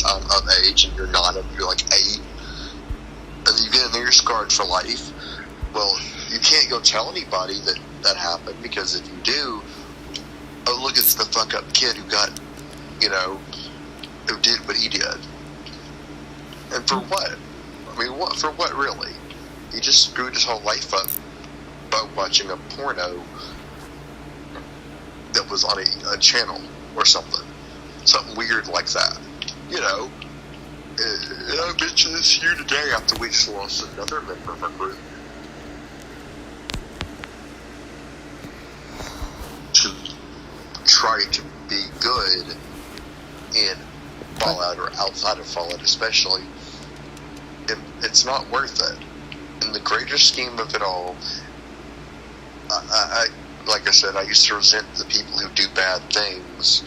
plus of age and you're not, you're like 8, and you get in there, you're scarred for life. Well, you can't go tell anybody that happened, because if you do, oh, look, it's the fuck up kid who got, who did what he did. And for what? I mean, what for what, really? He just screwed his whole life up by watching a porno that was on a channel or something. Something weird like that. And I mentioned this here today after we just lost another member of our group to try to be good in Fallout, or outside of Fallout especially. And it's not worth it. In the greater scheme of it all, I like I said, I used to resent the people who do bad things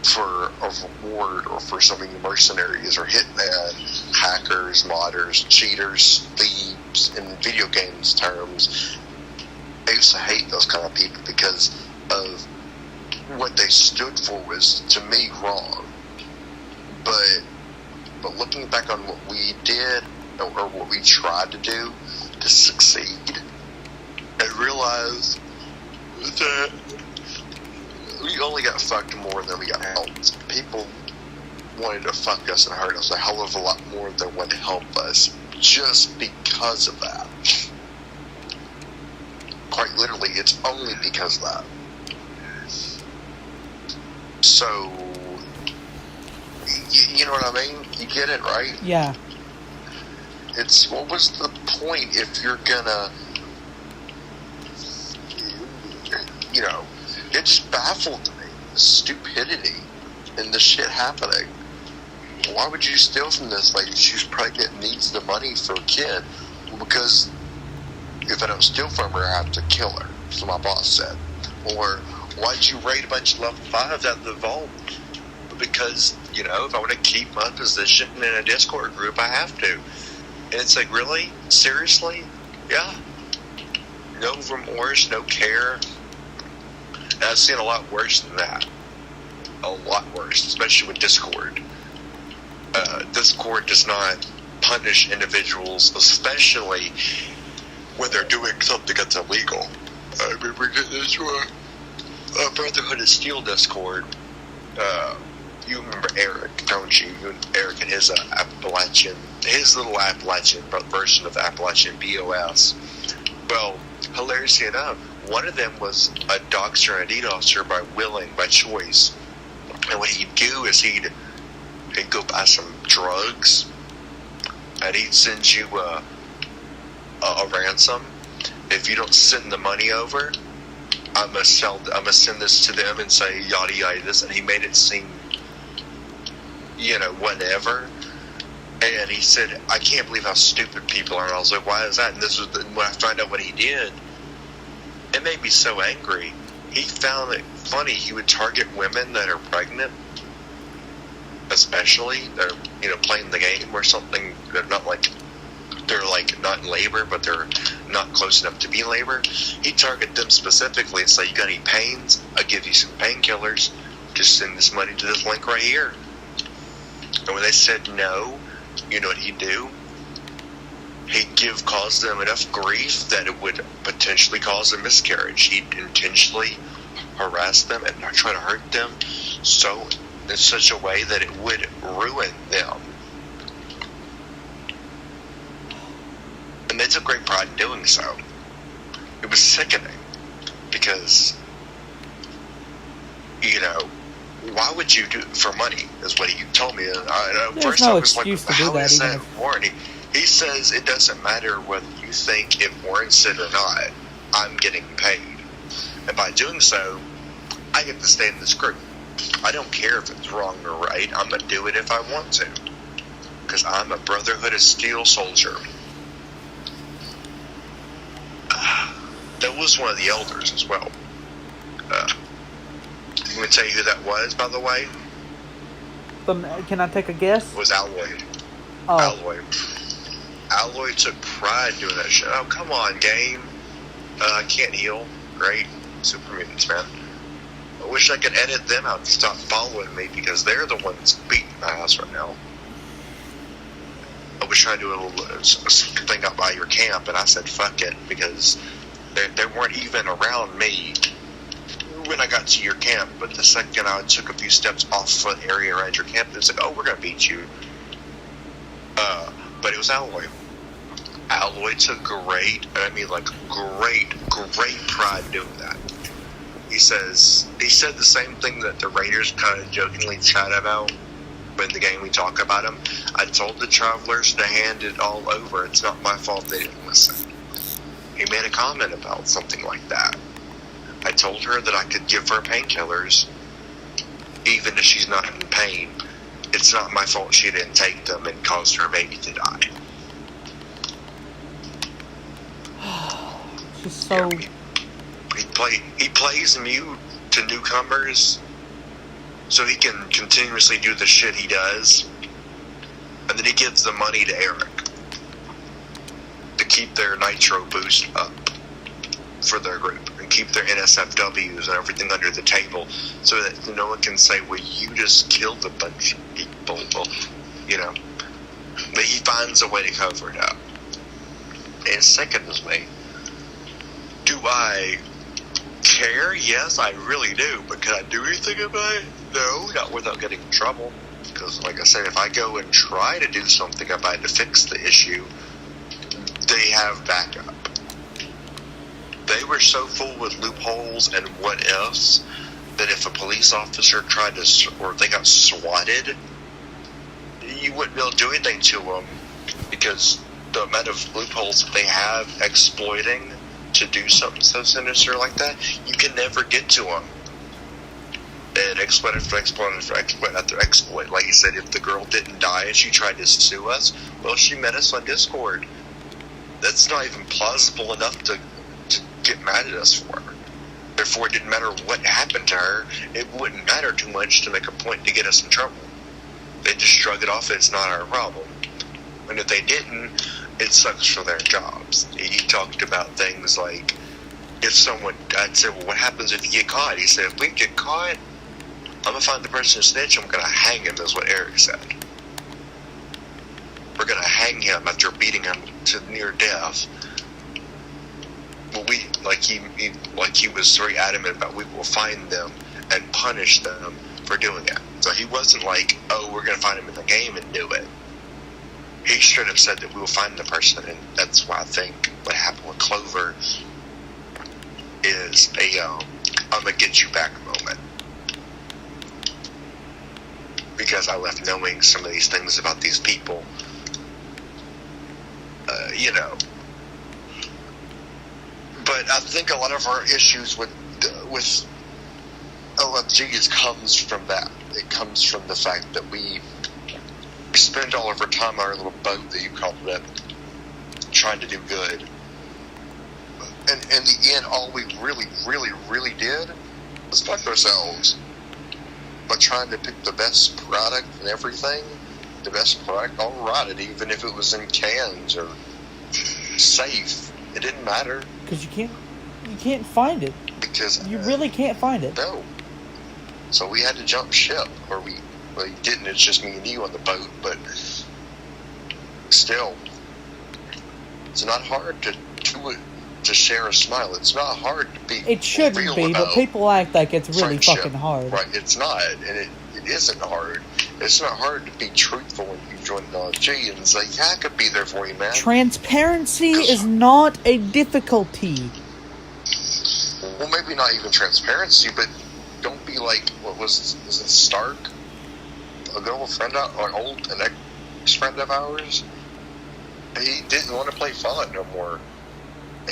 for a reward, or for something, mercenaries or hitmen, hackers, modders, cheaters, thieves, in video games terms. I used to hate those kind of people because of what they stood for was, to me, wrong. But looking back on what we did, or what we tried to do to succeed, I realized that we only got fucked more than we got helped. People wanted to fuck us and hurt us a hell of a lot more than wanted to help us, just because of that. Quite literally, it's only because of that. So, you know what I mean? You get it, right? Yeah. It's, what was the point if you're gonna, it just baffled me, the stupidity and the shit happening. Why would you steal from this lady? She's pregnant and needs the money for a kid. Well, because if I don't steal from her, I have to kill her, so my boss said. Or, why'd you raid a bunch of level 5s out of the vault? Because, if I want to keep my position in a Discord group, I have to. And it's like, really? Seriously? Yeah. No remorse, no care. And I've seen a lot worse than that. A lot worse, especially with Discord. Discord does not punish individuals, especially when they're doing something that's illegal. I remember getting into a Brotherhood of Steel Discord. You remember Eric, don't you? Eric and his his little Appalachian version of the Appalachian BOS. Well, hilariously enough, one of them was a doxer and a DDoSer by choice. And what he'd do is he'd go buy some drugs, and he'd send you a ransom. If you don't send the money over, I'm gonna send this to them and say yada yada this. And he made it seem, whatever. And he said, I can't believe how stupid people are. And I was like, why is that? And this was when I found out what he did. It made me so angry. He found it funny. He would target women that are pregnant, especially. They're, playing the game or something. They're not in labor, but they're not close enough to be in labor. He'd target them specifically and say, you got any pains? I'll give you some painkillers. Just send this money to this link right here. And when they said no, you know what he'd do? He'd cause them enough grief that it would potentially cause a miscarriage. He'd intentionally harass them and try to hurt them in such a way that it would ruin them. And they took great pride in doing so. It was sickening because, why would you do it for money, is what he told me. There's no excuse to do that, even if... He says it doesn't matter whether you think it warrants it or not. I'm getting paid. And by doing so, I get to stay in this group. I don't care if it's wrong or right. I'm going to do it if I want to. Because I'm a Brotherhood of Steel soldier. That was one of the elders as well. I'm going to tell you who that was, by the way. Can I take a guess? It was Alloy. Oh. Alloy. Alloy took pride doing that shit. Oh, come on, game. I can't heal. Great. Super mutants, man. I wish I could edit them out to stop following me, because they're the ones beating my ass right now. was trying to do a little thing up by your camp, and I said, fuck it, because they weren't even around me when I got to your camp, but the second I took a few steps off the area around your camp, it was like, oh, we're going to beat you. But it was Alloy. Alloy took great pride doing that. He said the same thing that the Raiders kind of jokingly chat about in the game we talk about them. I told the Travelers to hand it all over. It's not my fault they didn't listen. He made a comment about something like that. I told her that I could give her painkillers even if she's not in pain. It's not my fault she didn't take them and caused her baby to die. Just so... He plays mute to newcomers so he can continuously do the shit he does, and then he gives the money to Eric to keep their nitro boost up for their group and keep their NSFWs and everything under the table so that no one can say, well, you just killed a bunch of people. Well, you know, but he finds a way to cover it up. And secondly, do I care? Yes, I really do. But can I do anything about it? No, not without getting in trouble. Because, like I said, if I go and try to do something about it to fix the issue, they have backup. They were so full with loopholes and what ifs that if a police officer tried to, or they got swatted, you wouldn't be able to do anything to them because the amount of loopholes that they have exploiting to do something so sinister like that, you can never get to them. And exploit after exploit after exploit after exploit. Like you said, if the girl didn't die and she tried to sue us, well, she met us on Discord. That's not even plausible enough to get mad at us for. Therefore, it didn't matter what happened to her. It wouldn't matter too much to make a point to get us in trouble. They just shrug it off. It's not our problem. And if they didn't, it sucks for their jobs. He talked about things like, if someone, I'd say, well, what happens if you get caught? He said, if we get caught, I'm going to find the person who snitched, I'm going to hang him, is what Eric said. We're going to hang him after beating him to near death. Well, he was very adamant about we will find them and punish them for doing it. So he wasn't like, oh, we're going to find him in the game and do it. He should have said that we will find the person, and that's why I think what happened with Clover is a I'm going to get you back moment. Because I left knowing some of these things about these people, you know. But I think a lot of our issues with OFGs comes from that. It comes from the fact that we spend all of our time on our little boat that you called it, trying to do good. And in the end, all we really did was fuck ourselves by trying to pick the best product and everything. The best product, all right, even if it was in cans or safe, it didn't matter. Because you can't find it. Because you really can't find it. No. So we had to jump ship, or we didn't. It's just me and you on the boat, but still, it's not hard to share a smile. It's not hard to be. It shouldn't be, but people act like it's really friendship. fucking hard. Right? It's not, and it isn't hard. It's not hard to be truthful when you join the LG and say, "Yeah, I could be there for you, man." Transparency is not a difficulty. Well, maybe not even transparency, but don't be like, what was it Stark? A good old friend, an ex-friend of ours? He didn't want to play Fallout no more.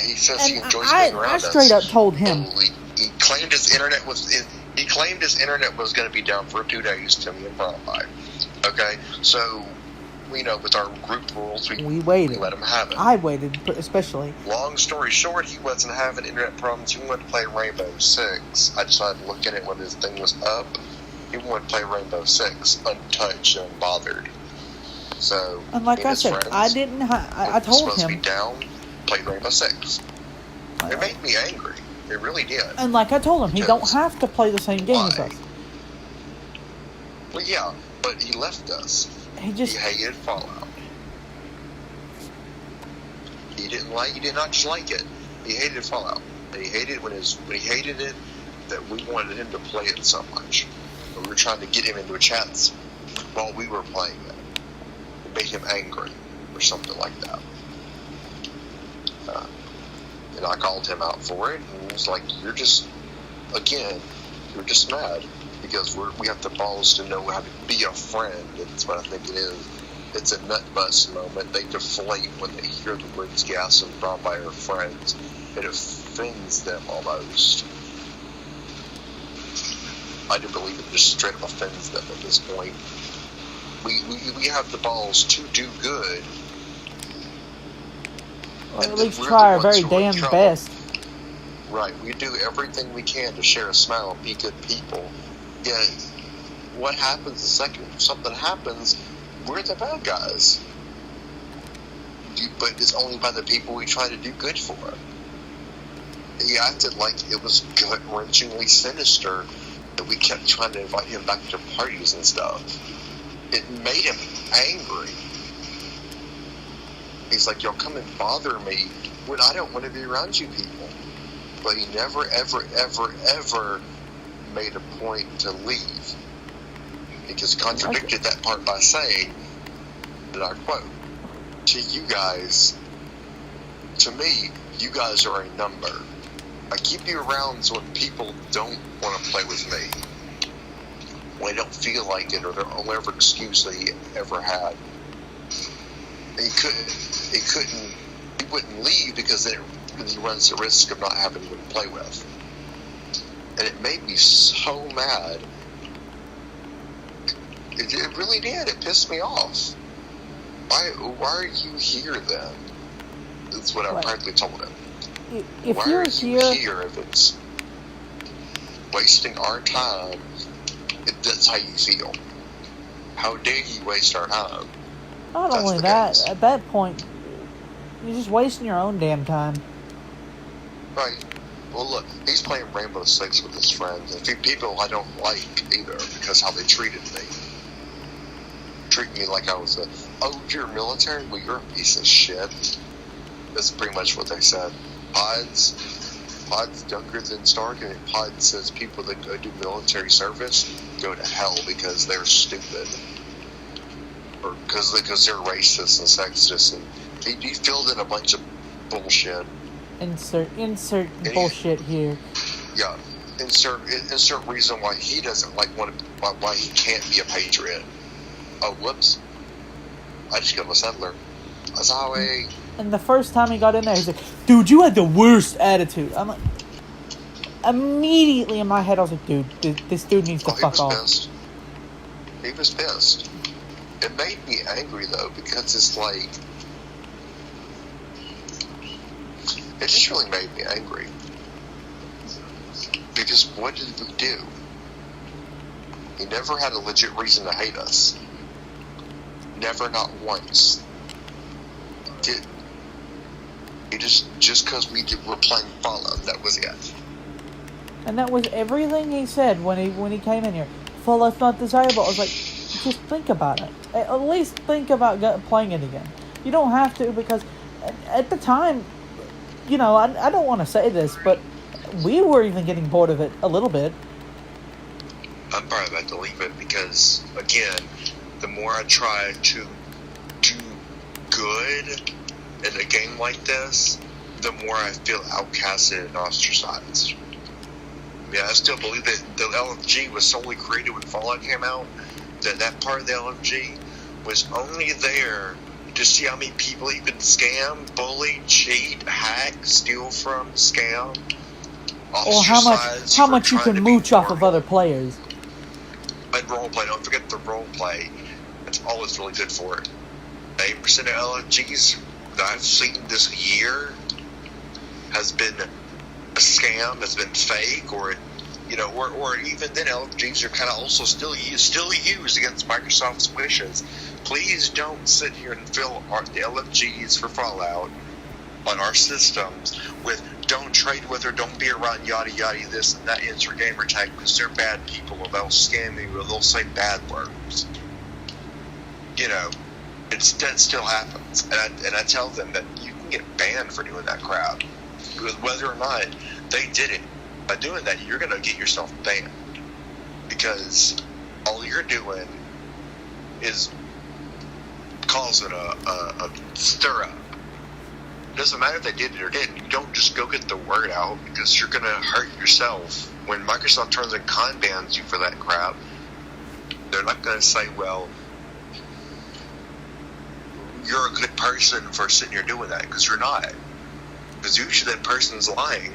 He says he enjoys being around us. I straight up told him. He claimed his internet was going to be down for 2 days to me and Bromby. Okay? So, with our group rules, we waited. We let him have it. I waited, especially. Long story short, he wasn't having internet problems. He wanted to play Rainbow Six. I decided to look at it when his thing was up. He wanted to play Rainbow Six untouched and unbothered. So, and like I said, I didn't. I told him. Supposed to be down. Played Rainbow Six. It made me angry. It really did. And like I told him, he don't have to play the same game as us. Well, yeah, but he left us. He hated Fallout. He did not just like it. He hated Fallout. And he hated when he hated it that we wanted him to play it so much. And we were trying to get him into a chat while we were playing it. It made him angry or something like that. And I called him out for it, and he was like, you're just mad because we have the balls to know how to be a friend. That's what I think it is. It's a nut bust moment. They deflate when they hear the words gas and brought by our friends. It offends them almost. I do believe it just straight up offends them at this point. We have the balls to do good. Or at least try our very damn best. Right, we do everything we can to share a smile and be good people. Yet, what happens the second something happens, we're the bad guys. But it's only by the people we try to do good for. He acted like it was gut-wrenchingly sinister that we kept trying to invite him back to parties and stuff. It made him angry. He's like, y'all come and bother me when I don't want to be around you people. But he never, ever, ever, ever made a point to leave. Because he contradicted that part by saying, and I quote, to you guys, to me, you guys are a number. I keep you around so when people don't want to play with me, when they don't feel like it, or their whatever excuse they ever had. He wouldn't leave because then he runs the risk of not having anyone to play with. And it made me so mad. It really did. It pissed me off. Why are you here then? That's what I practically told him. If why you're are you here if it's wasting our time? If that's how you feel. How dare you waste our time? Not only that, at that point, you're just wasting your own damn time. Right. Well, look, he's playing Rainbow Six with his friends. And a few people I don't like either because how they treated me. Treat me like I was you're military? Well, you're a piece of shit. That's pretty much what they said. Pod's younger than Stark, and Pod says people that go do military service go to hell because they're stupid. Or because they're racist and sexist. And he filled in a bunch of bullshit. Insert bullshit here. Yeah. Insert reason why he doesn't why he can't be a patriot. Oh, whoops. I just killed a settler. That's how And the first time he got in there, he's like, dude, you had the worst attitude. I'm like, immediately in my head, I was like, dude, this dude needs to fuck off. Pissed. He was pissed. It made me angry, though, because it's like, it just really made me angry. Because what did we do? He never had a legit reason to hate us. Never, not once. He just because were playing Fallout, that was it. And that was everything he said when he came in here. Fallout's not desirable. I was like, just think about it. At least think about playing it again. You don't have to, because at the time, you know, I don't want to say this, but we were even getting bored of it a little bit. I'm probably about to leave it because, again, the more I try to do good in a game like this, the more I feel outcasted and ostracized. Yeah, I still believe that the LFG was solely created when Fallout came out. That part of the LFG was only there to see how many people you could scam, bully, cheat, hack, steal from, scam. Or how much you can mooch off of other players. And roleplay, don't forget the roleplay. That's all it's really good for. 80% of LFGs that I've seen this year has been a scam, has been fake, or you know, or even then LFGs are kind of also still used against Microsoft's wishes. Please don't sit here and fill the LFGs for Fallout on our systems with don't trade with or don't be around yada yada this and that ends your gamer tag because they're bad people or they'll scam you or they'll say bad words. You know, that still happens, and I tell them that you can get banned for doing that crap. Because whether or not they did it, by doing that, you're going to get yourself banned. Because all you're doing is causing a stir up. It doesn't matter if they did it or didn't. You don't just go get the word out, because you're going to hurt yourself. When Microsoft turns and con bans you for that crap, they're not going to say, well, you're a good person for sitting here doing that, because you're not. Because usually that person's lying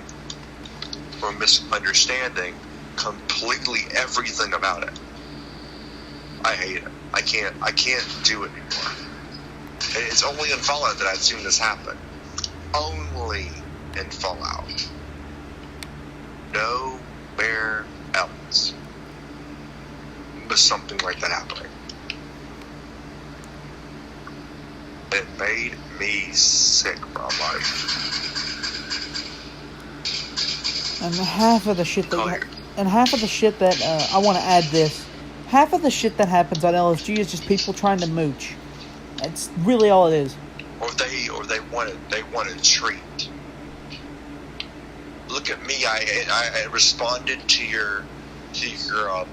or misunderstanding completely everything about it. I hate it. I can't do it anymore. And it's only in Fallout that I've seen this happen. Only in Fallout. Nowhere else was something like that happening. It made me sick, bro. And half of the shit that I want to add this. Half of the shit that happens on LFG is just people trying to mooch. That's really all it is. Or they want a treat. Look at me. I responded to your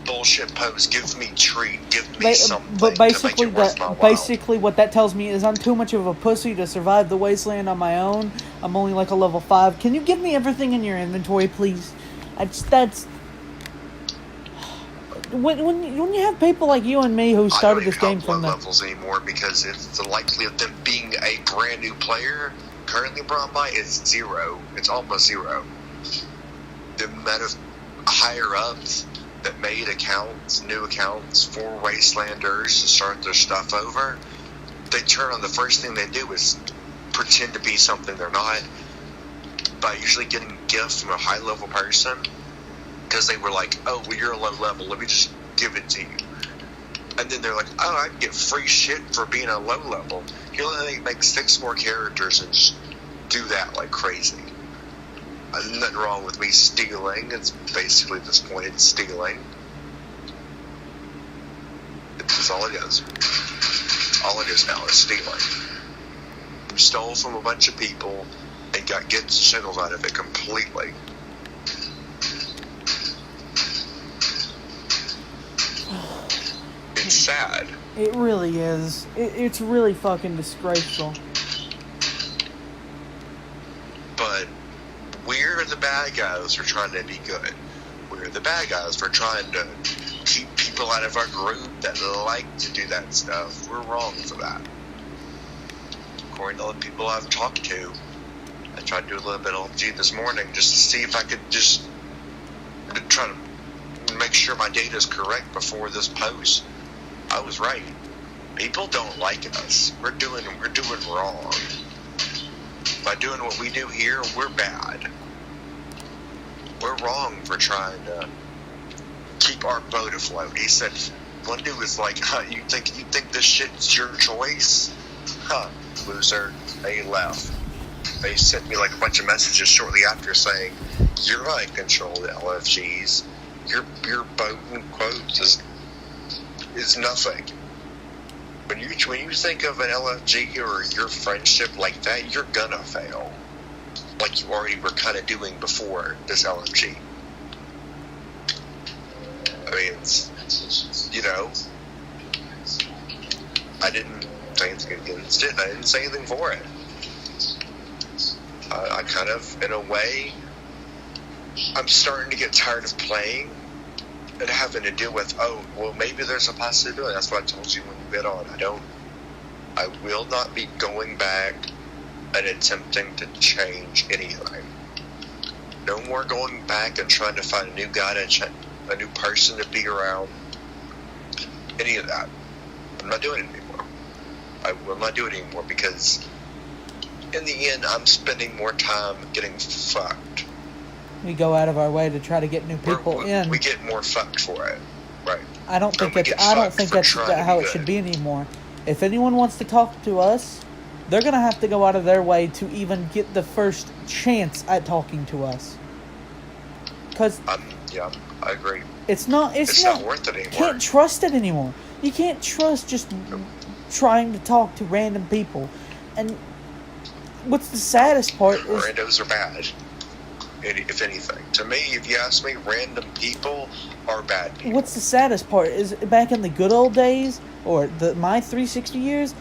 bullshit post. Give me treat. Give me something. But basically, to make it worth my while. what that tells me is I'm too much of a pussy to survive the Wasteland on my own. I'm only like a level 5. Can you give me everything in your inventory, please? That's when you have people like you and me who started this game from the levels anymore, because it's the likelihood of them being a brand new player currently brought by is 0. It's almost 0. The amount of higher ups that made new accounts for Wastelanders to start their stuff over, they turn on the first thing they do is pretend to be something they're not, by usually getting gifts from a high level person, because they were like, oh, well, you're a low level, let me just give it to you. And then they're like, oh, I can get free shit for being a low level. You only make 6 more characters and just do that like crazy. There's nothing wrong with me stealing. It's basically at this point, it's stealing. It's all it is. All it is now is stealing. You stole from a bunch of people and got good signals out of it completely. It's sad. It really is. It's really fucking disgraceful. But we're the bad guys for trying to be good. We're the bad guys for trying to keep people out of our group that like to do that stuff. We're wrong for that. According to all the people I've talked to, I tried to do a little bit of LG this morning just to see if I could just try to make sure my data is correct before this post. I was right. People don't like us. We're doing wrong. By doing what we do here, we're bad. We're wrong for trying to keep our boat afloat. He said, one dude was like, huh, you think this shit's your choice? Huh, loser. They left. They sent me like a bunch of messages shortly after saying, you're not in control of the LFGs. Your boat, in quotes, is nothing. When you think of an LFG or your friendship like that, you're gonna fail. Like you already were kind of doing before this LFG. I mean, it's, you know, I didn't say anything against it, and I didn't say anything for it. I kind of, in a way, I'm starting to get tired of playing and having to deal with, oh, well, maybe there's a possibility. That's what I told you when you bid on. I will not be going back and attempting to change anything. No more going back and trying to find a new guy a new person to be around. Any of that. I'm not doing it anymore. I will not do it anymore, because in the end, I'm spending more time getting fucked. We go out of our way to try to get new people in. We get more fucked for it, right? I don't think that's how it should be anymore. If anyone wants to talk to us, they're gonna have to go out of their way to even get the first chance at talking to us. Cause yeah, I agree. It's not worth it anymore. Can't trust it anymore. You can't trust just trying to talk to random people, and what's the saddest part is randos are bad. If anything, to me, if you ask me, random people are bad people. What's the saddest part is back in the good old days or my 360 years,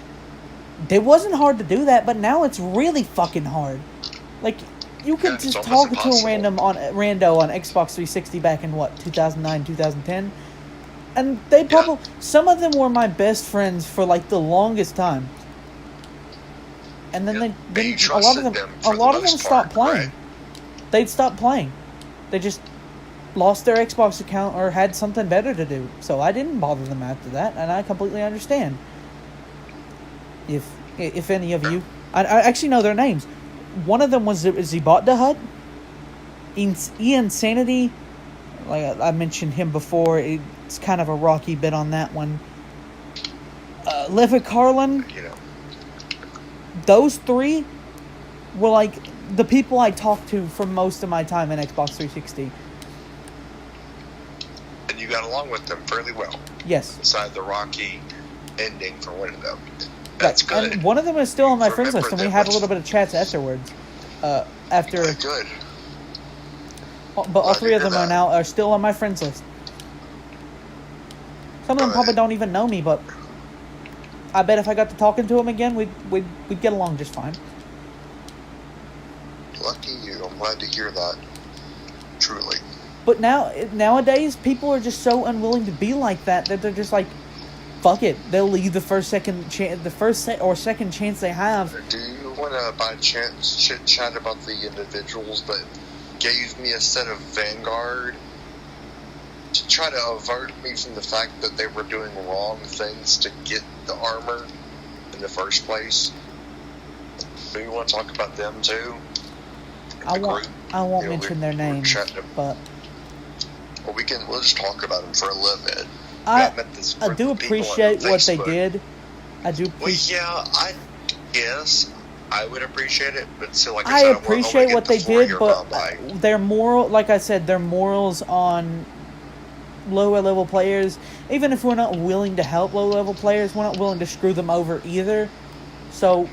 it wasn't hard to do that, but now it's really fucking hard. Like, you could just talk to a rando on Xbox 360 back in 2009, 2010, and they probably some of them were my best friends for like the longest time. And then a lot of them stopped playing. Right? They'd stop playing. They just lost their Xbox account or had something better to do. So I didn't bother them after that, and I completely understand. If any of you, I actually know their names. One of them was Zibat the Hut. Ian Sanity, like I mentioned him before. It's kind of a rocky bit on that one. Levitt Carlin. Those three were like the people I talked to for most of my time in Xbox 360. And you got along with them fairly well. Yes. Aside the rocky ending for one of them. That's good. And one of them is still on my friends list, and we had a little bit of chats afterwards. After. Good. But all three of them are still on my friends list. Some of them probably don't even know me, but I bet if I got to talking to them again, we'd get along just fine. Lucky you. I'm glad to hear that. Truly. But nowadays, people are just so unwilling to be like that they're just like, fuck it. They'll leave the first second chance they have. Do you want to, by chance, chit-chat about the individuals that gave me a set of Vanguard to try to avert me from the fact that they were doing wrong things to get the armor in the first place? Do you want to talk about them too? I won't mention their names, but we'll just talk about them for a little bit. I do appreciate what they did. I do appreciate. Well, yeah, I guess I would appreciate it, but still, like I appreciate what they did, but their their morals on lower level players. Even if we're not willing to help low level players, we're not willing to screw them over either. So,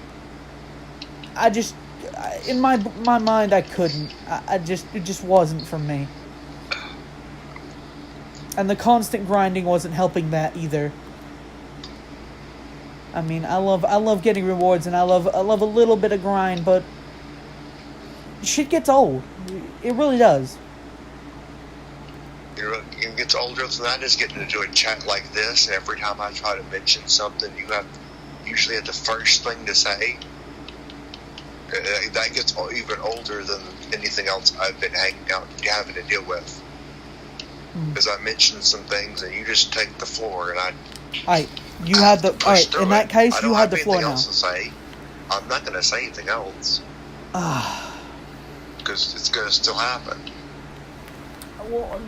in my mind, I couldn't. It just wasn't for me. And the constant grinding wasn't helping that either. I mean, I love getting rewards, and I love a little bit of grind, but shit gets old. It really does. It gets older than I just getting to do a chat like this, and every time I try to mention something, you usually have the first thing to say. That gets even older than anything else I've been having to deal with. Because I mentioned some things, and you just take the floor, and in that case, you had the floor now. Else to say. I'm not going to say anything else. Because it's going to still happen. Well,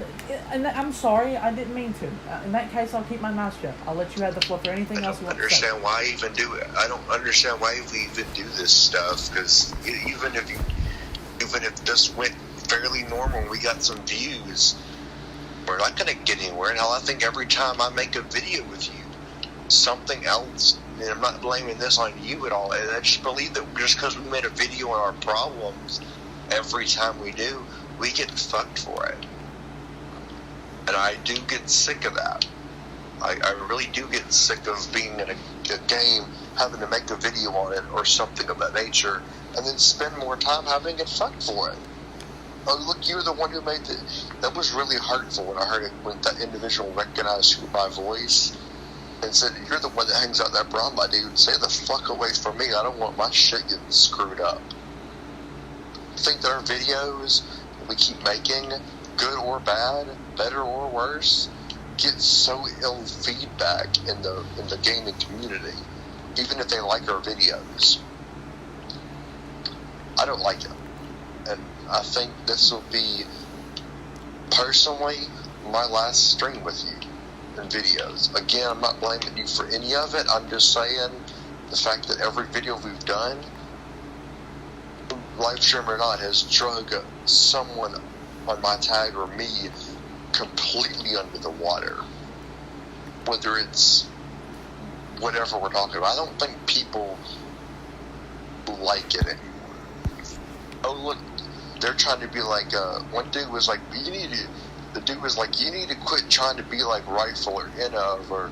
and I'm sorry, I didn't mean to. In that case, I'll keep my mouth shut. I'll let you have the floor for anything else you want to say. I don't understand why we even do this stuff, because even if this went fairly normal and we got some views, we're not going to get anywhere. And I think every time I make a video with you, something else, and I'm not blaming this on you at all, I just believe that just because we made a video on our problems, every time we do, we get fucked for it. And I do get sick of that. I really do get sick of being in a game, having to make a video on it or something of that nature, and then spend more time having it fucked for it. Oh, look, you're the one who made it. That was really hurtful when I heard it, when that individual recognized my voice and said, "You're the one that hangs out that Brahma, dude. Stay the fuck away from me. I don't want my shit getting screwed up." I think that our videos we keep making, good or bad, better or worse, get so ill feedback in the gaming community, even if they like our videos. I don't like it. And I think this will be, personally, my last stream with you in videos. Again, I'm not blaming you for any of it. I'm just saying the fact that every video we've done, live stream or not, has drug someone on my tag or me completely under the water. Whether it's whatever we're talking about. I don't think people like it anymore. oh look, they're trying to be like, one dude was like, the dude was like, you need to quit trying to be like Rifle or NF or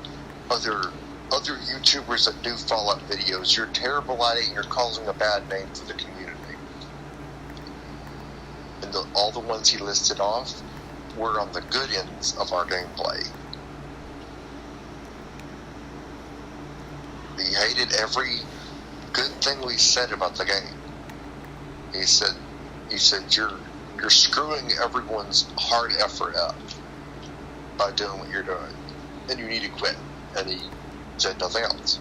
other YouTubers that do Fallout videos. You're terrible at it and you're causing a bad name for the community. And all the ones he listed off were on the good ends of our gameplay. He hated every good thing we said about the game. He said you're screwing everyone's hard effort up by doing what you're doing, and you need to quit. And he said nothing else.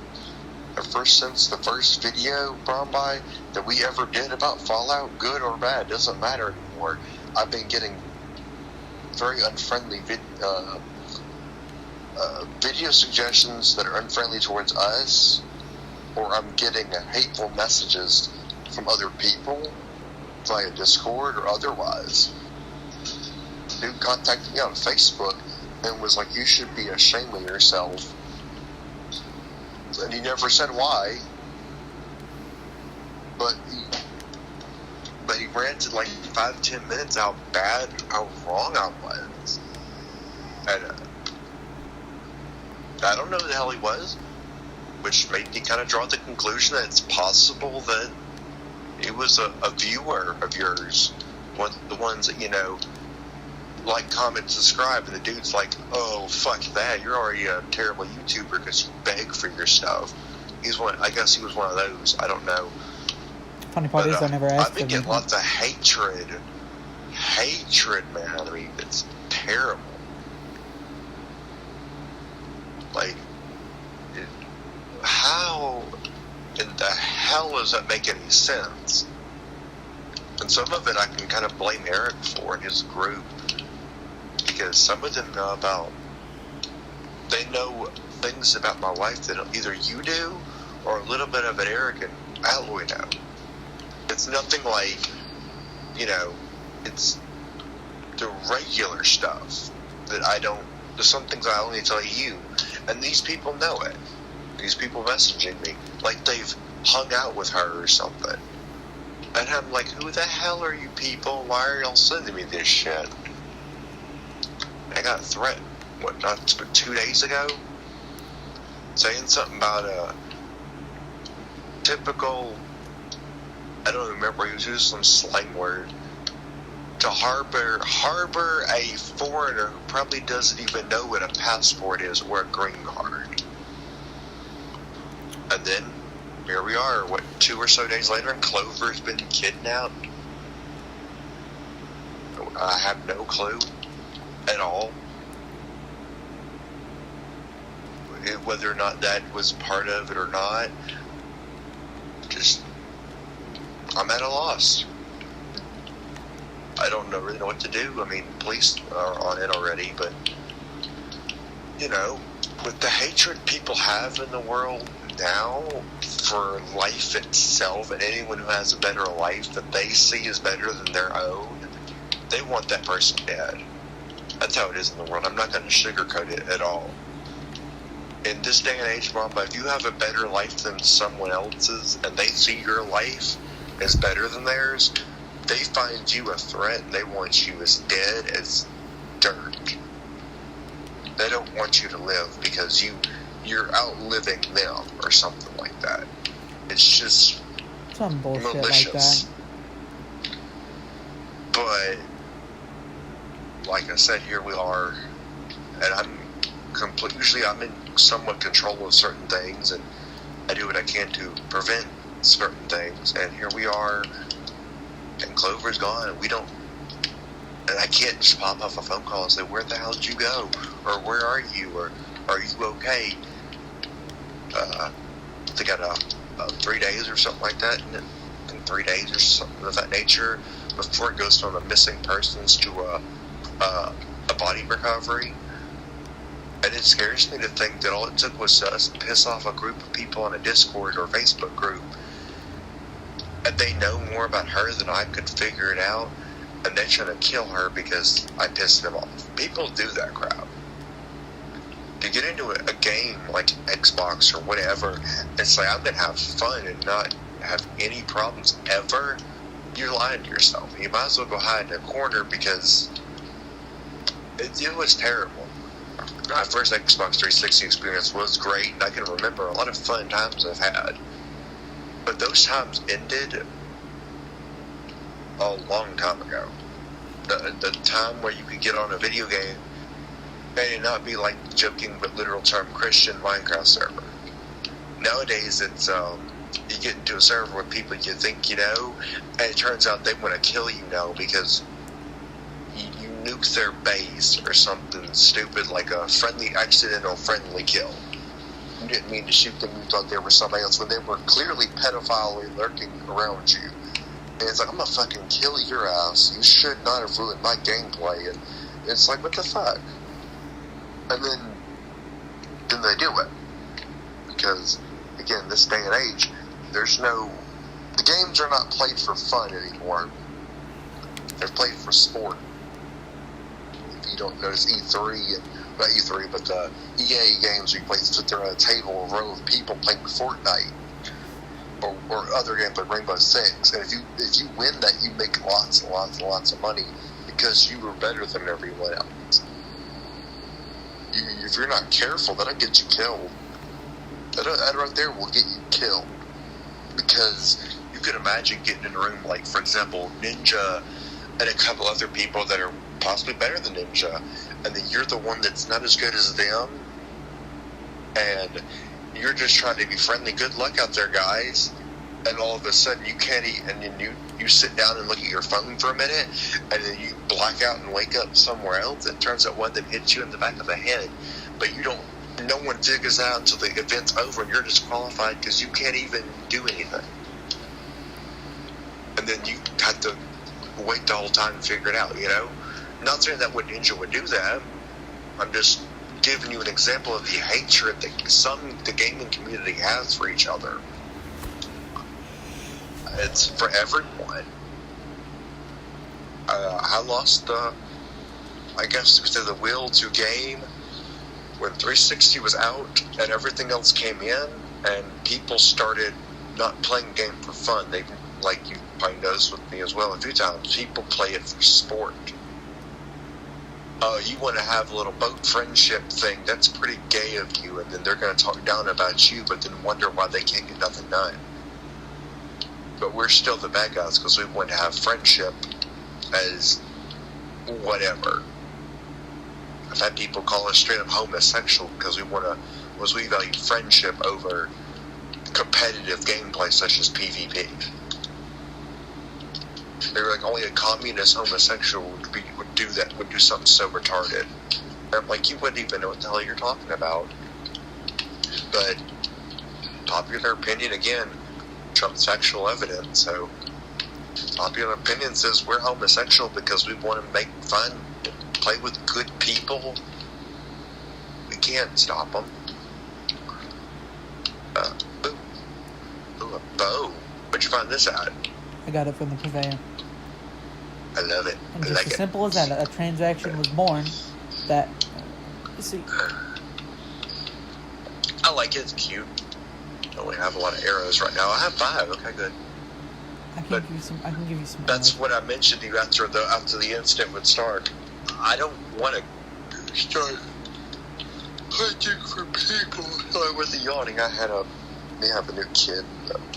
Ever since the first video, Bromby, that we ever did about Fallout, good or bad, doesn't matter anymore. I've been getting very unfriendly video suggestions that are unfriendly towards us, or I'm getting hateful messages from other people via Discord or otherwise. Dude contacted me on Facebook and was like, you should be ashamed of yourself. And he never said why, but he ranted like 5-10 minutes how wrong I was. And I don't know who the hell he was, which made me kind of draw the conclusion that it's possible that it was a viewer of yours, the ones that, like, comment, subscribe, and the dude's like, oh, fuck that, you're already a terrible YouTuber because you beg for your stuff. I guess he was one of those, I don't know. Funny part is I never asked him. I've been getting lots of hatred, man. I mean, it's terrible. Like, how in the hell does that make any sense? And some of it I can kind of blame Eric for and his group, because some of them they know things about my life that either you do or a little bit of it Eric and Alloy know. It's nothing like, it's the regular stuff that there's some things I only tell you, and these people know it. These people messaging me like they've hung out with her or something. And I'm like, who the hell are you people? Why are y'all sending me this shit? I got threatened, not 2 days ago? Saying something about a typical, I don't remember, he was using some slang word, to harbor a foreigner who probably doesn't even know what a passport is or a green card. And then, here we are, 2 or so days later, and Clover's been kidnapped. I have no clue at all whether or not that was part of it or not. Just, I'm at a loss. I don't really know what to do. I mean, police are on it already, but, with the hatred people have in the world now for life itself, and anyone who has a better life that they see as better than their own, they want that person dead. That's how it is in the world. I'm not going to sugarcoat it at all. In this day and age, Mom, if you have a better life than someone else's, and they see your life as better than theirs, they find you a threat, and they want you as dead as dirt. They don't want you to live because you're outliving them or something like that. It's just some bullshit malicious. Like that. But like I said, here we are, and usually I'm in somewhat control of certain things, and I do what I can to prevent certain things, and here we are, and Clover's gone, and and I can't just pop off a phone call and say, where the hell did you go? Or where are you? Or are you okay? They got 3 days or something like that, in 3 days or something of that nature, before it goes from a missing persons to a body recovery. And it scares me to think that all it took was us to piss off a group of people on a Discord or Facebook group, and they know more about her than I could figure it out, and they're trying to kill her because I pissed them off. People do that crap. To get into a game like Xbox or whatever and say, I'm going to have fun and not have any problems ever, you're lying to yourself. You might as well go hide in a corner because it was terrible. My first Xbox 360 experience was great, and I can remember a lot of fun times I've had. But those times ended a long time ago. The time where you could get on a video game and it not be like joking but literal term Christian Minecraft server. Nowadays it's you get into a server with people you think you know, and it turns out they want to kill you now because you nuke their base or something stupid like a accidental friendly kill. You didn't mean to shoot them, you thought they were somebody else when they were clearly pedophile lurking around you. And it's like, I'm gonna fucking kill your ass. You should not have ruined my gameplay. And it's like, what the fuck? And then they do it. Because, again, this day and age, the games are not played for fun anymore. They're played for sport. If you don't notice not E3, but the EA games where you sit there at a table, a row of people playing Fortnite. Or other games like Rainbow Six, and if you win that, you make lots and lots and lots of money because you were better than everyone else. If you're not careful, that'll get you killed. That right there will get you killed because you could imagine getting in a room like, for example, Ninja and a couple other people that are possibly better than Ninja, and then you're the one that's not as good as them, and you're just trying to be friendly. Good luck out there, guys. And all of a sudden, you can't eat, and then you sit down and look at your phone for a minute, and then you black out and wake up somewhere else. It turns out one of them hits you in the back of the head, but no one figures out until the event's over, and you're disqualified because you can't even do anything. And then you have to wait the whole time to figure it out, Not saying that what Ninja would do that. I'm just giving you an example of the hatred that the gaming community has for each other. It's for everyone. I lost the will to game when 360 was out and everything else came in, and people started not playing the game for fun. They, like you probably noticed with me as well a few times, people play it for sport. You want to have a little boat friendship thing, that's pretty gay of you, and then they're going to talk down about you, but then wonder why they can't get nothing done. But we're still the bad guys because we want to have friendship as whatever. I've had people call us straight up homosexual because we value friendship over competitive gameplay such as PvP. They were like, only a communist homosexual would do that, would do something so retarded. And I'm like, you wouldn't even know what the hell you're talking about. But popular opinion, again, trumps factual evidence. So popular opinion says we're homosexual because we want to make fun and play with good people. We can't stop them. Ooh, a bow. Where'd you find this at? I got it from the purveyor. I love it. And just as simple as that, a transaction was born that, see. I like it, it's cute. I only have a lot of arrows right now. I have 5, okay, good. I can give you some. That's arrows. what I mentioned to you after the incident would start. I don't want to start hunting for people. With the yawning, we have a new kid.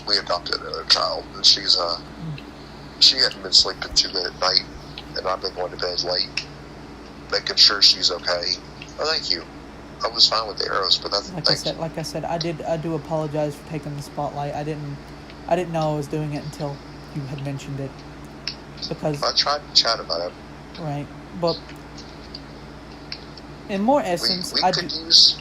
We adopted another child, and she hadn't been sleeping too good at night, and I've been going to bed late, making sure she's okay. Oh, thank you. I was fine with the arrows, but that's like I said, I do apologize for taking the spotlight. I didn't know I was doing it until you had mentioned it, because I tried to chat about it. Right, but in more essence, we could use.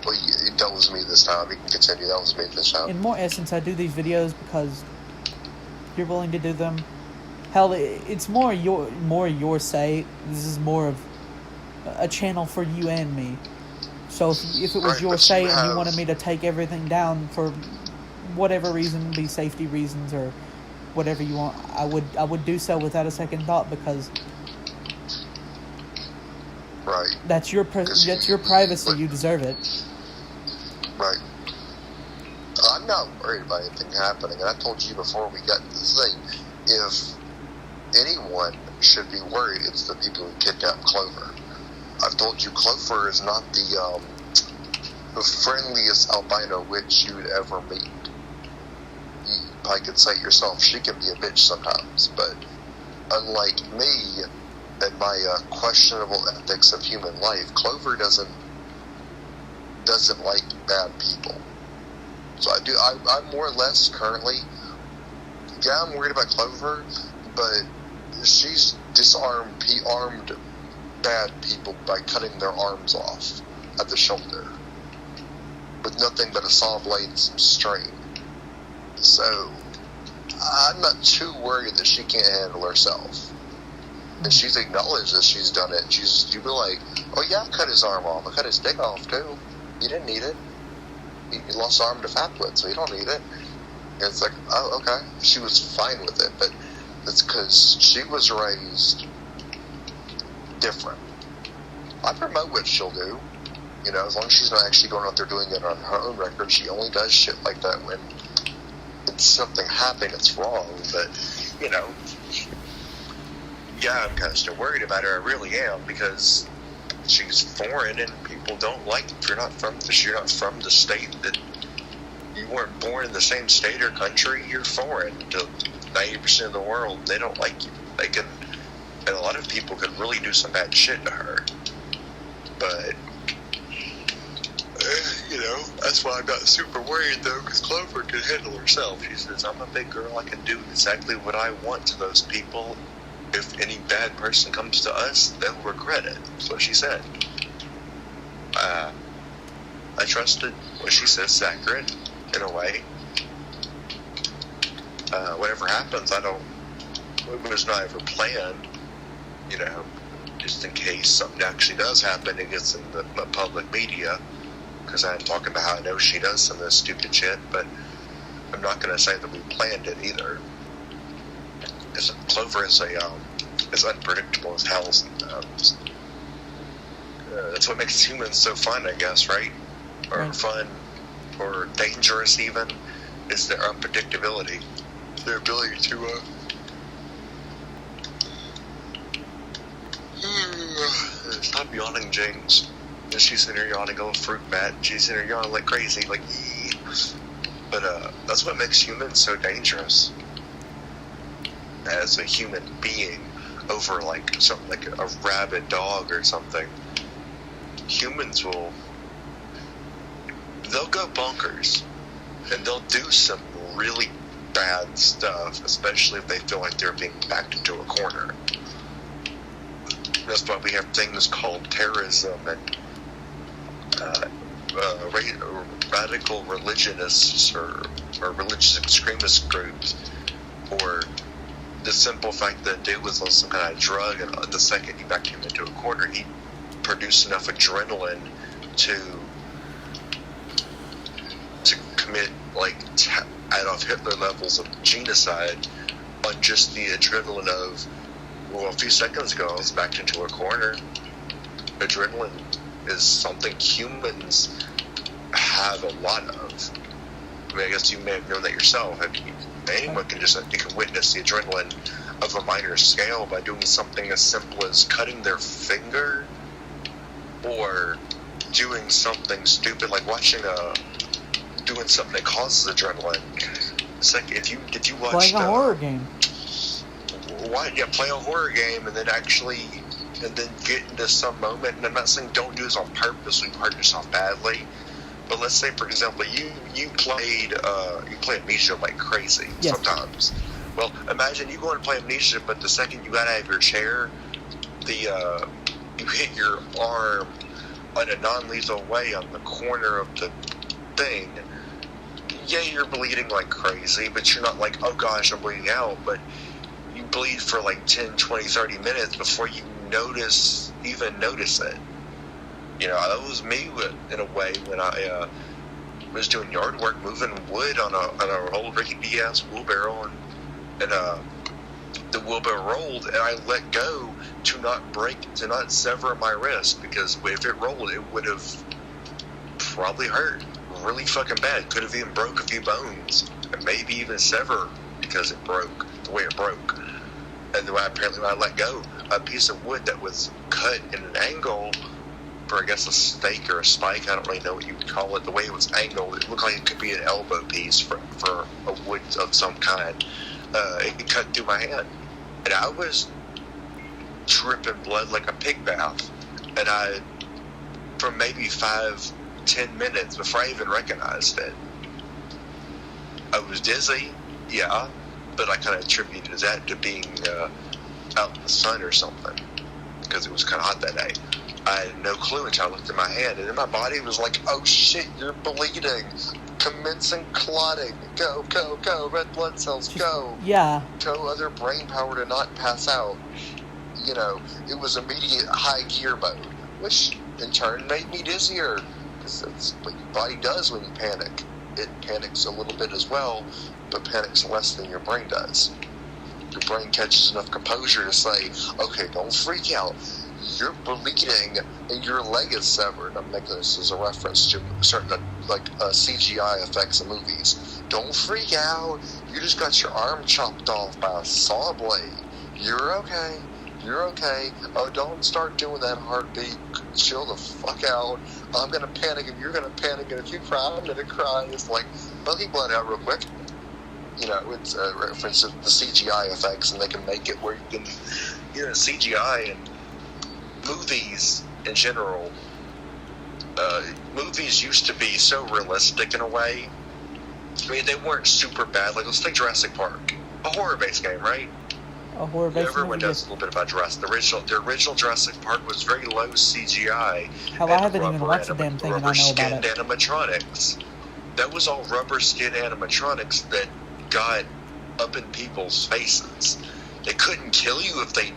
Well, that was me this time. You can continue. That was me this time. In more essence, I do these videos because you're willing to do them. Hell, it's more your say. This is more of a channel for you and me. So if it was your say and you wanted me to take everything down for whatever reason, be safety reasons or whatever you want, I would do so without a second thought, because right, that's your privacy. You deserve it. Right. I'm not worried worried about anything happening. And I told you before we got into this thing, if anyone should be worried, it's the people who kidnapped Clover. I've told you Clover is not the friendliest albino witch you would ever meet. You probably could say it yourself, she can be a bitch sometimes, but unlike me and my questionable ethics of human life, Clover doesn't like bad people. So I'm more or less currently, yeah, I'm worried about Clover, but she's disarmed bad people by cutting their arms off at the shoulder with nothing but a saw blade and some string. So I'm not too worried that she can't handle herself. And she's acknowledged that she's done it. You'd be like, oh yeah, I cut his arm off. I cut his dick off too. You didn't need it. He lost arm to Fatwood, so you don't need it. And it's like, oh, okay. She was fine with it, but it's because she was raised different. I promote what she'll do. You know, as long as she's not actually going out there doing it on her own record. She only does shit like that when it's something happening that's wrong. But, you know, yeah, I'm kind of still worried about her. I really am, because she's foreign and people don't like it. If you're not from the state that you weren't born in the same state or country, you're foreign to 90% of the world. They don't like you. And a lot of people could really do some bad shit to her. But, you know, that's why I'm not super worried, though, because Clover can handle herself. She says, I'm a big girl, I can do exactly what I want to those people. If any bad person comes to us, they'll regret it. That's what she said. I trusted what she says sacred, in a way. Whatever happens, it was not ever planned, you know, just in case something actually does happen, it gets in the public media, because I'm talking about how I know she does some of this stupid shit, but I'm not going to say that we planned it either. Clover is is unpredictable as hell sometimes. That's what makes humans so fun, I guess, right? Or fun, or dangerous even, is their unpredictability. Their ability to, stop yawning, James. She's in here yawning, a little fruit bat. She's in here yawning like crazy, like, ee. But, that's what makes humans so dangerous. As a human being, over like something like a rabid dog or something, humans they'll go bonkers, and they'll do some really bad stuff, especially if they feel like they're being backed into a corner. That's why we have things called terrorism and radical religionists or religious extremist groups, or the simple fact that dude was on some kind of drug, and the second you backed him into a corner, he produced enough adrenaline to commit like Adolf Hitler levels of genocide on just the adrenaline of, well, a few seconds ago I was backed into a corner. Adrenaline is something humans have a lot of. I mean, I guess you may have known that yourself. Anyone can you can witness the adrenaline of a minor scale by doing something as simple as cutting their finger, or doing something stupid like doing something that causes adrenaline. It's like if you watch playing a horror game. Play a horror game and then get into some moment. And I'm not saying don't do this on purpose when you hurt yourself badly. But let's say, for example, you played Amnesia like crazy sometimes. Well, imagine you go and play Amnesia, but the second you got out of your chair, you hit your arm in a non-lethal way on the corner of the thing. Yeah, you're bleeding like crazy, but you're not like, oh gosh, I'm bleeding out. But you bleed for like 10, 20, 30 minutes before you even notice it. You know, that was me in a way when I was doing yard work, moving wood on a old rickety-ass wheelbarrow, and the wheelbarrow rolled, and I let go to not sever my wrist, because if it rolled, it would have probably hurt really fucking bad. Could have even broke a few bones, and maybe even sever because it broke the way it broke. And when I let go, a piece of wood that was cut in an angle for, I guess, a stake or a spike, I don't really know what you would call it. The way it was angled, it looked like it could be an elbow piece for a wood of some kind. It cut through my hand, and I was dripping blood like a pig bath. And I, for maybe 5-10 minutes before I even recognized it, I was dizzy, yeah, but I kind of attributed that to being out in the sun or something, because it was kind of hot that day. I had no clue until I looked at my hand, and then my body was like, oh shit, you're bleeding. Commencing clotting. Go, go, go. Red blood cells, go. Yeah. Show other brain power to not pass out. You know, it was immediate high gear mode, which in turn made me dizzier, because that's what your body does when you panic. It panics a little bit as well, but panics less than your brain does. Your brain catches enough composure to say, okay, don't freak out. You're bleeding and your leg is severed. I'm making this as a reference to certain CGI effects in movies. Don't freak out. You just got your arm chopped off by a saw blade. You're okay. You're okay. Oh, don't start doing that heartbeat. Chill the fuck out. I'm gonna panic and you're gonna panic, and if you cry, I'm gonna cry. It's like, let me blood out real quick. You know, it's a reference to the CGI effects, and they can make it where you can, CGI and movies in general. Movies used to be so realistic in a way. I mean, they weren't super bad. Like, let's take Jurassic Park, a horror-based game, right? A horror-based Everyone movie? knows a little bit about Jurassic. The original Jurassic Park was very low CGI. Hell, I haven't even watched the damn thing, and I know about it. Rubber-skinned animatronics. That was all rubber-skinned animatronics that got up in people's faces. They couldn't kill you if they...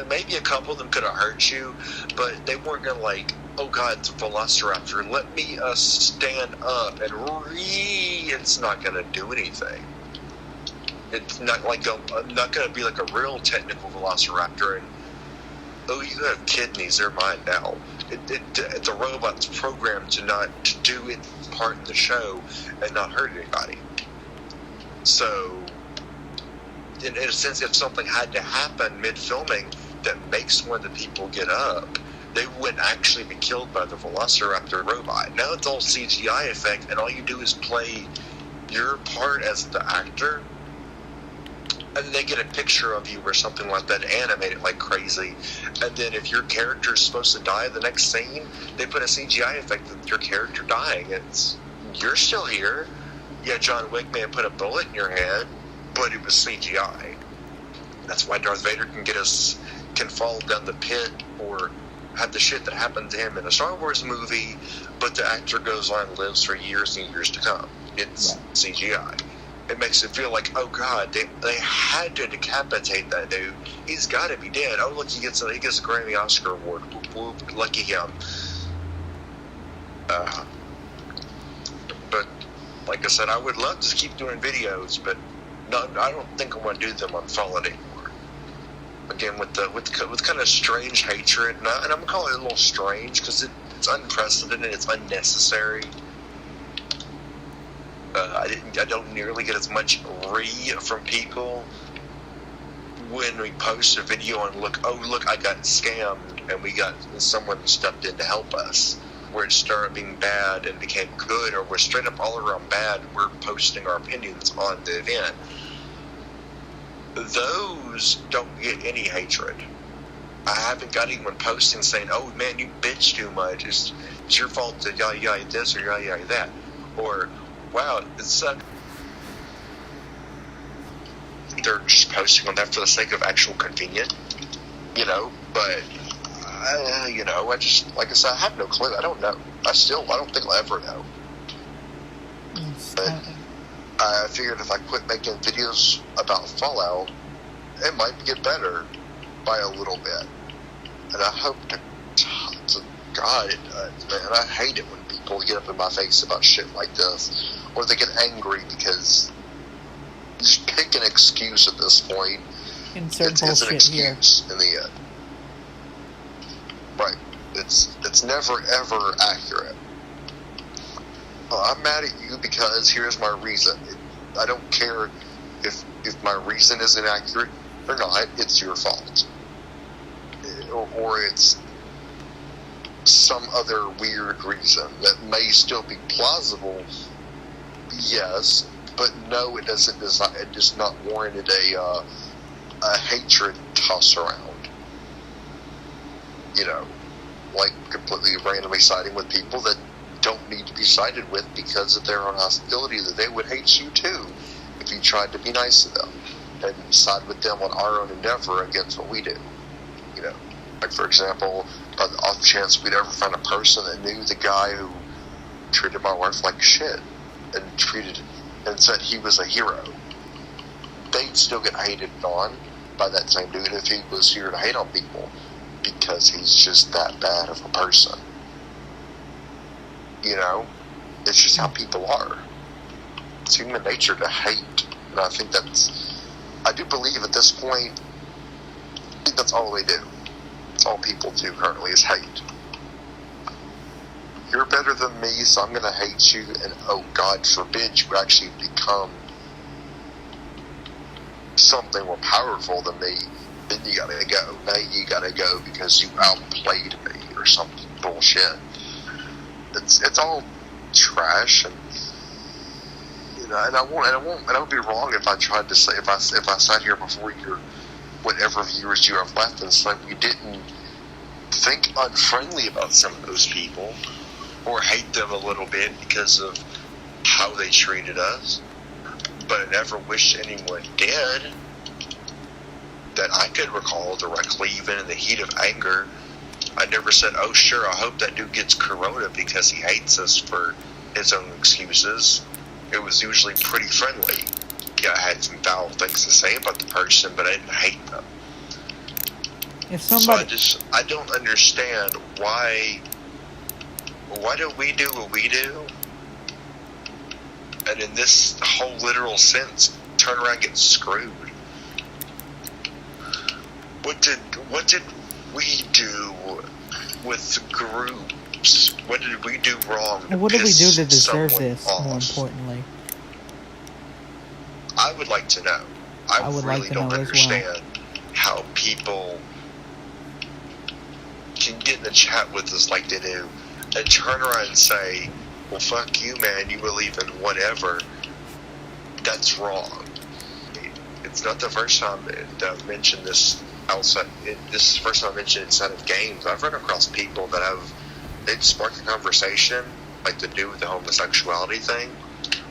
maybe a couple of them could have hurt you, but they weren't going to like, oh god, it's a velociraptor, let me stand up and it's not going to do anything. It's not like not going to be like a real technical velociraptor and, oh, you have kidneys, they're mine now. The robot's programmed to do its part in the show and not hurt anybody. So, in a sense, if something had to happen mid-filming that makes one of the people get up, they wouldn't actually be killed by the velociraptor robot. Now it's all CGI effect, and all you do is play your part as the actor, and they get a picture of you or something like that, animate it like crazy, and then if your character is supposed to die in the next scene, they put a CGI effect of your character dying. You're still here. Yeah, John Wick may have put a bullet in your head, but it was CGI. That's why Darth Vader can fall down the pit or have the shit that happened to him in a Star Wars movie, but the actor goes on and lives for years and years to come. It's CGI. It makes it feel like, oh god, they had to decapitate that dude. He's got to be dead. Oh look, he gets a Grammy Oscar award. Whoop, whoop, lucky him. But like I said, I would love to keep doing videos, but I don't think I want to do them on Fallout anymore. Again, with kind of strange hatred, and I'm gonna call it a little strange because it's unprecedented, it's unnecessary. I don't nearly get as much from people when we post a video and look, I got scammed, and we got someone stepped in to help us. Where it started being bad and became good, or we're straight up all around bad, we're posting our opinions on the event. Those don't get any hatred. I haven't got anyone posting saying, oh man, you bitch too much, it's your fault to yada this or yada that, or wow, it sucks. They're just posting on that for the sake of actual convenience, but I just, like I said, I have no clue. I don't know. I don't think I'll ever know. But I figured if I quit making videos about Fallout, it might get better by a little bit. And I hope to God it does, man. I hate it when people get up in my face about shit like this. Or they get angry because just pick an excuse at this point. Insert it's an excuse here. In the end. Right. It's never ever accurate. I'm mad at you because here's my reason. I don't care if my reason is inaccurate or not. It's your fault, or it's some other weird reason that may still be plausible. Yes, but no, it doesn't. It does not warranted a hatred toss around. You know, like completely randomly siding with people that don't need to be sided with because of their own hostility, that they would hate you too if you tried to be nice to them and side with them on our own endeavor against what we do. You know, like for example, by the off chance we'd ever find a person that knew the guy who treated my wife like shit and said he was a hero, they'd still get hated on by that same dude if he was here to hate on people, because he's just that bad of a person. You know, it's just how people are. It's human nature to hate, and I think I do believe at this point, I think that's all they do. That's all people do currently is hate. You're better than me, so I'm going to hate you, and oh, God forbid you actually become something more powerful than me, then you gotta go. Now you gotta go because you outplayed me or some bullshit. It's all trash, and you know, and I would be wrong if I tried to say if I sat here before your whatever viewers you have left and said we didn't think unfriendly about some of those people or hate them a little bit because of how they treated us, but I never wished anyone did that I could recall directly, even in the heat of anger. I never said, oh sure, I hope that dude gets corona because he hates us for his own excuses. It was usually pretty friendly. Yeah, I had some foul things to say about the person, but I didn't hate them. If somebody... So I don't understand why do we do what we do? And in this whole literal sense, turn around and get screwed. What did we do with groups? What did we do wrong? What did we do to deserve this, more importantly? I would like to know. I would really like to don't know understand how people can get in the chat with us like they do and turn around and say, well, fuck you, man, you believe in whatever. That's wrong. It's not the first time that I've mentioned this outside. This is the first time I've mentioned it inside of games. I've run across people that they'd spark a conversation, like the dude with the homosexuality thing.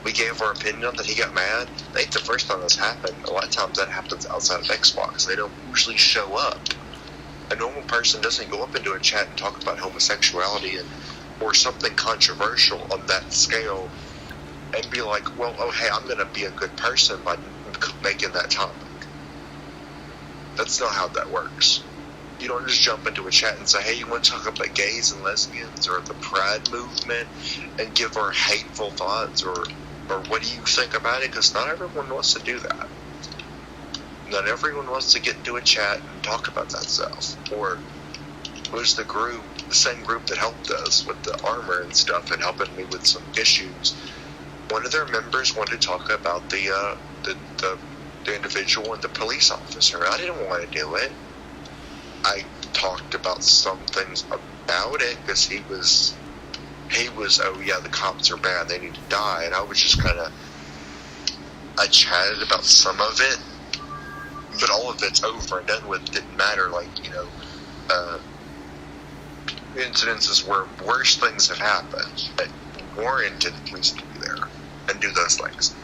We gave our opinion on that, he got mad. That ain't the first time that's happened. A lot of times that happens outside of Xbox. They don't usually show up. A normal person doesn't go up into a chat and talk about homosexuality or something controversial on that scale and be like, well, oh, hey, I'm going to be a good person by making that topic. That's not how that works. You don't just jump into a chat and say, hey, you want to talk about gays and lesbians or the Pride movement and give our hateful thoughts or what do you think about it? Because not everyone wants to do that. Not everyone wants to get into a chat and talk about that stuff. Or it was the same group that helped us with the armor and stuff and helping me with some issues. One of their members wanted to talk about the individual and the police officer. I didn't want to do it. I talked about some things about it because he was, oh yeah, the cops are bad, they need to die, and I was just I chatted about some of it, but all of it's over and done with. Didn't matter, like, you know, incidences where worse things have happened that warranted the police to be there and do those things.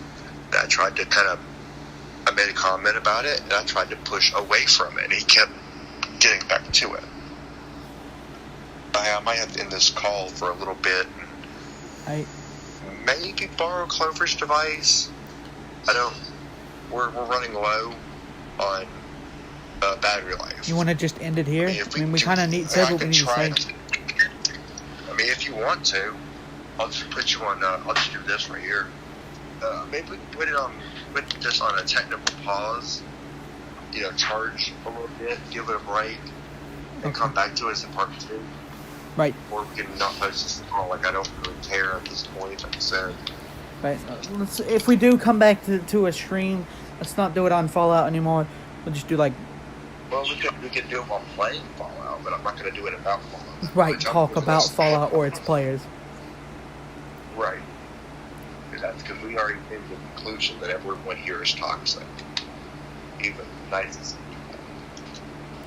And I tried to I made a comment about it, and I tried to push away from it, and he kept getting back to it. I might have to end this call for a little bit. Maybe borrow Clover's device. We're running low on battery life. You want to just end it here? I mean, we kind of said what we need to say. I mean, if you want to, I'll just put you on. I'll just do this right here. Maybe we can put this on a technical pause. You know, charge a little bit, give it a break, and come back to us in part 2. Right. Or we can not post this at all. Like, I don't really care at this point, like I said. Right. If we do come back to a stream, let's not do it on Fallout anymore. We'll just do like. Well, we could do it while playing Fallout, but I'm not going to do it about Fallout. Right. Talk about Fallout or its players. Right. That's because we already came to the conclusion that everyone here is toxic. Even the nicest people.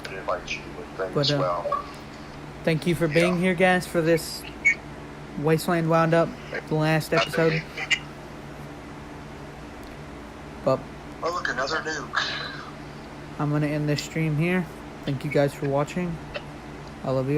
And invite you with things as well. Thank you for being here, guys, for this Wasteland Woundup, the last episode. But oh, look, another nuke. I'm going to end this stream here. Thank you guys for watching. I love you all.